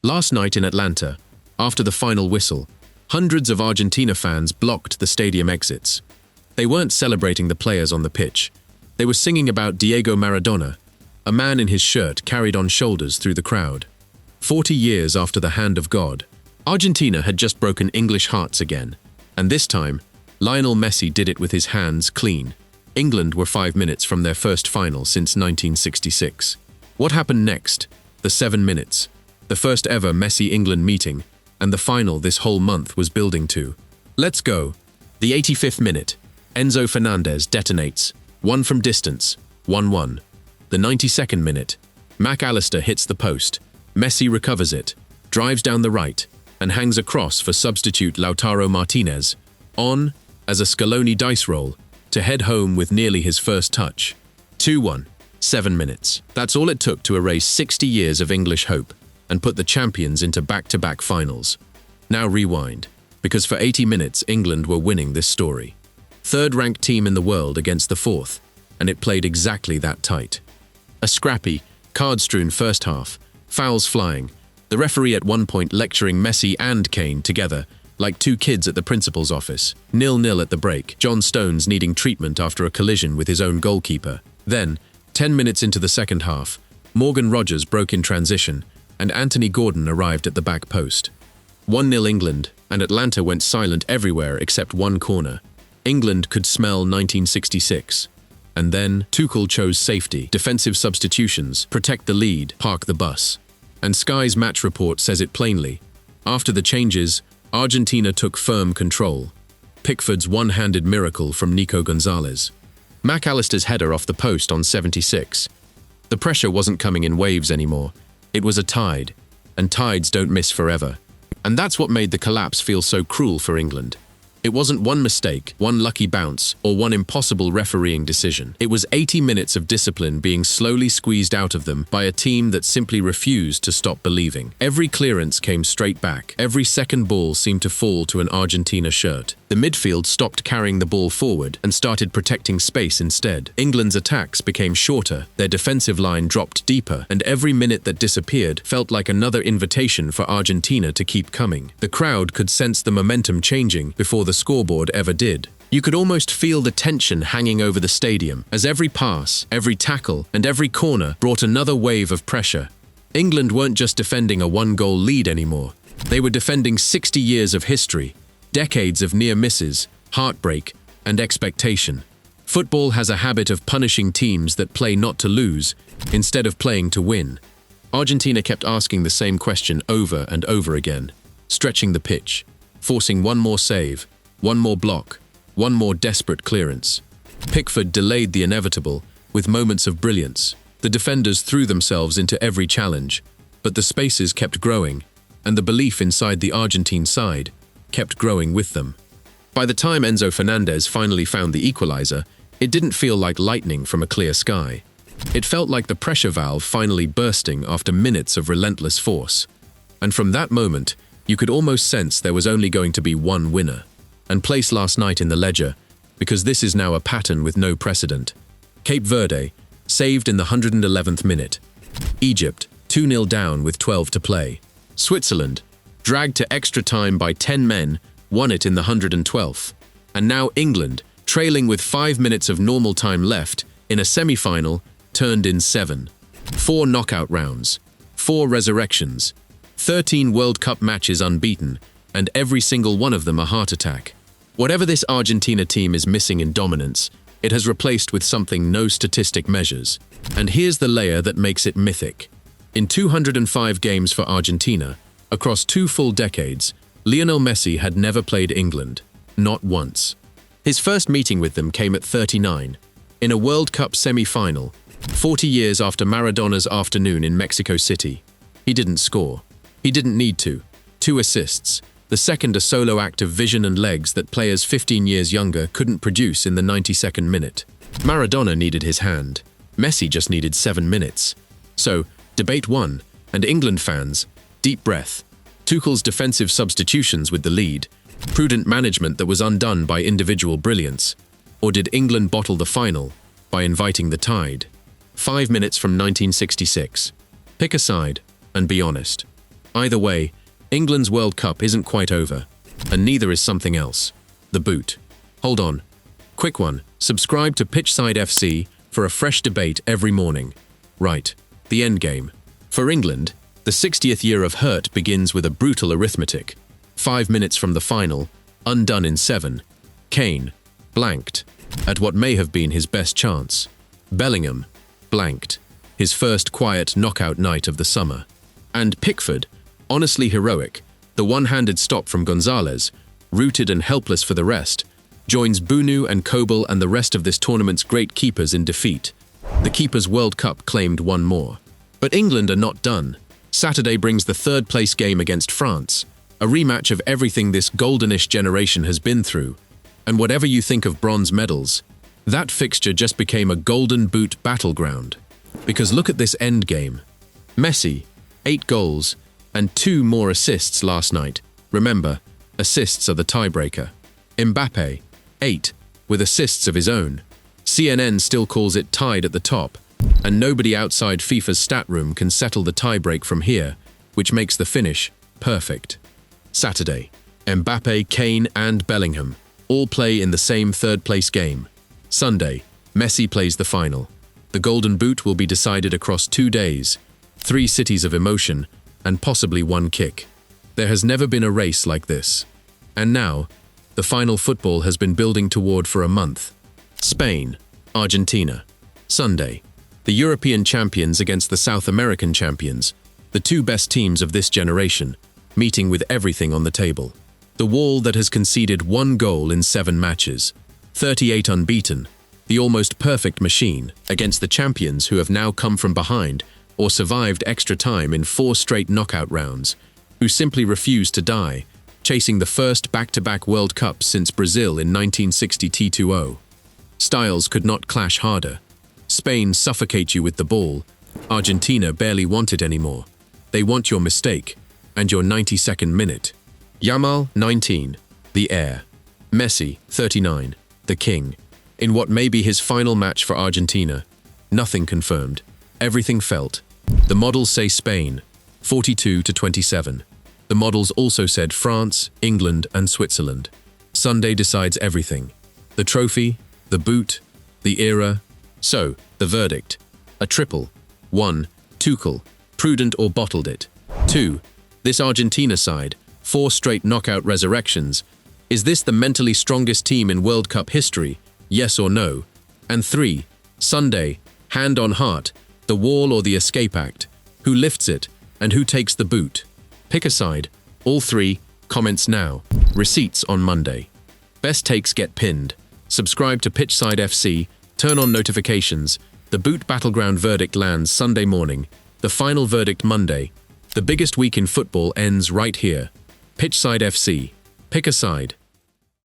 Last night in Atlanta, after the final whistle, hundreds of Argentina fans blocked the stadium exits. They weren't celebrating the players on the pitch. They were singing about Diego Maradona, a man in his shirt carried on shoulders through the crowd. 40 years after the hand of God, Argentina had just broken English hearts again. And this time, Lionel Messi did it with his hands clean. England were 5 minutes from their first final since 1966. What happened next? The 7 minutes. The first ever Messi-England meeting, and the final this whole month was building to. Let's go. The 85th minute. Enzo Fernández detonates. One from distance. 1-1. The 92nd minute. McAllister hits the post. Messi recovers it, drives down the right, and hangs a cross for substitute Lautaro Martínez. On, as a Scaloni dice roll, to head home with nearly his first touch. 2-1. 7 minutes. That's all it took to erase 60 years of English hope and put the champions into back-to-back finals. Now rewind, because for 80 minutes England were winning this story. Third-ranked team in the world against the fourth, and it played exactly that tight. A scrappy, card-strewn first half, fouls flying, the referee at one point lecturing Messi and Kane together, like two kids at the principal's office. 0-0 at the break, John Stones needing treatment after a collision with his own goalkeeper. Then, 10 minutes into the second half, Morgan Rogers broke in transition, and Anthony Gordon arrived at the back post. 1-0 England, and Atlanta went silent everywhere except one corner. England could smell 1966. And then, Tuchel chose safety, defensive substitutions, protect the lead, park the bus. And Sky's match report says it plainly. After the changes, Argentina took firm control. Pickford's one-handed miracle from Nico Gonzalez. McAllister's header off the post on 76. The pressure wasn't coming in waves anymore. It was a tide, and tides don't miss forever. And that's what made the collapse feel so cruel for England. It wasn't one mistake, one lucky bounce, or one impossible refereeing decision. It was 80 minutes of discipline being slowly squeezed out of them by a team that simply refused to stop believing. Every clearance came straight back. Every second ball seemed to fall to an Argentina shirt. The midfield stopped carrying the ball forward and started protecting space instead. England's attacks became shorter, their defensive line dropped deeper, and every minute that disappeared felt like another invitation for Argentina to keep coming. The crowd could sense the momentum changing before the scoreboard ever did. You could almost feel the tension hanging over the stadium as every pass, every tackle, and every corner brought another wave of pressure. England weren't just defending a one-goal lead anymore. They were defending 60 years of history, decades of near misses, heartbreak, and expectation. Football has a habit of punishing teams that play not to lose, instead of playing to win. Argentina kept asking the same question over and over again, stretching the pitch, forcing one more save, one more block, one more desperate clearance. Pickford delayed the inevitable, with moments of brilliance. The defenders threw themselves into every challenge, but the spaces kept growing, and the belief inside the Argentine side kept growing with them. By the time Enzo Fernández finally found the equalizer, it didn't feel like lightning from a clear sky. It felt like the pressure valve finally bursting after minutes of relentless force. And from that moment, you could almost sense there was only going to be one winner. And place last night in the ledger, because this is now a pattern with no precedent. Cape Verde, saved in the 111th minute. Egypt, 2-0 down with 12 to play. Switzerland, dragged to extra time by 10 men, won it in the 112th. And now England, trailing with 5 minutes of normal time left, in a semi-final, turned in 7. 4 knockout rounds, 4 resurrections, 13 World Cup matches unbeaten, and every single one of them a heart attack. Whatever this Argentina team is missing in dominance, it has replaced with something no statistic measures. And here's the layer that makes it mythic. In 205 games for Argentina, across 2 full decades, Lionel Messi had never played England, not once. His first meeting with them came at 39, in a World Cup semi-final, 40 years after Maradona's afternoon in Mexico City. He didn't score. He didn't need to. 2 assists, the second a solo act of vision and legs that players 15 years younger couldn't produce in the 92nd minute. Maradona needed his hand. Messi just needed 7 minutes. So, debate 1, and England fans, deep breath. Tuchel's defensive substitutions with the lead, prudent management that was undone by individual brilliance, or did England bottle the final by inviting the tide? 5 minutes from 1966. Pick a side and be honest. Either way, England's World Cup isn't quite over, and neither is something else. The boot. Hold on. Quick one. Subscribe to Pitchside FC for a fresh debate every morning. Right. The endgame. For England, the 60th year of hurt begins with a brutal arithmetic. 5 minutes from the final, undone in 7. Kane, blanked, at what may have been his best chance. Bellingham, blanked, his first quiet knockout night of the summer. And Pickford, honestly heroic, the one-handed stop from Gonzalez, rooted and helpless for the rest, joins Bunu and Kobel and the rest of this tournament's great keepers in defeat. The Keepers World Cup claimed one more. But England are not done. Saturday brings the third-place game against France, a rematch of everything this goldenish generation has been through. And whatever you think of bronze medals, that fixture just became a golden boot battleground. Because look at this end game. Messi, 8 goals, and 2 more assists last night. Remember, assists are the tiebreaker. Mbappé, 8, with assists of his own. CNN still calls it tied at the top, and nobody outside FIFA's stat room can settle the tiebreak from here, which makes the finish perfect. Saturday, Mbappé, Kane and Bellingham all play in the same third-place game. Sunday, Messi plays the final. The Golden Boot will be decided across 2 days, 3 cities of emotion, and possibly 1 kick. There has never been a race like this. And now, the final football has been building toward for a month. Spain, Argentina. Sunday, the European champions against the South American champions, the 2 best teams of this generation, meeting with everything on the table. The wall that has conceded 1 goal in 7 matches, 38 unbeaten, the almost perfect machine against the champions who have now come from behind or survived extra time in 4 straight knockout rounds, who simply refuse to die, chasing the first back-to-back World Cups since Brazil in 1960 T20. Styles could not clash harder. Spain suffocate you with the ball. Argentina barely want it anymore. They want your mistake and your 92nd minute. Yamal, 19, the heir. Messi, 39, the king. In what may be his final match for Argentina. Nothing confirmed. Everything felt. The models say Spain, 42-27. The models also said France, England and Switzerland. Sunday decides everything. The trophy, the boot, the era. So, the verdict. A triple. 1. Tuchel, prudent or bottled it. 2. This Argentina side, 4 straight knockout resurrections. Is this the mentally strongest team in World Cup history? Yes or no? And 3. Sunday, hand on heart, the wall or the escape act. Who lifts it and who takes the boot? Pick a side. All 3. Comments now. Receipts on Monday. Best takes get pinned. Subscribe to Pitchside FC. Turn on notifications. The boot battleground verdict lands Sunday morning. The final verdict Monday. The biggest week in football ends right here. Pitchside FC. Pick a side.